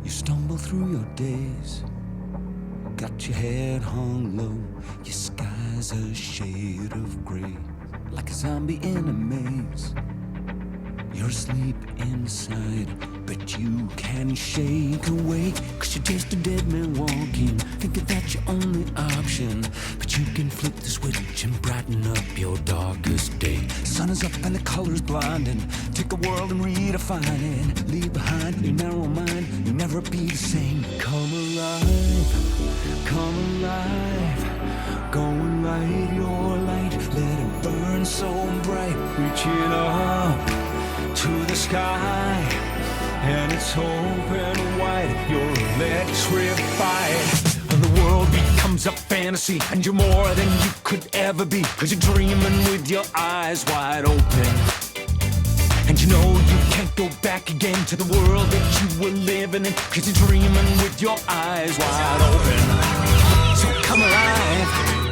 You stumble through your days, got your head hung low, your sky's a shade of gray, like a zombie in a maze. You're asleep inside, but you can't shake awake, 'cause you're just a dead man walking, thinking that's your only option. But you can flip the switch and brighten up your darkest day. Sun is up and the color's blinding. Take a world and redefine it. Leave behind your narrow mind, you'll never be the same. Come alive, come alive. Go and light your light, let it burn so bright. Reaching up to the sky, and it's open wide. You're electrified. The world becomes a fantasy, and you're more than you could ever be, 'cause you're dreaming with your eyes wide open. And you know you can't go back again to the world that you were living in, 'cause you're dreaming with your eyes wide open. So come alive.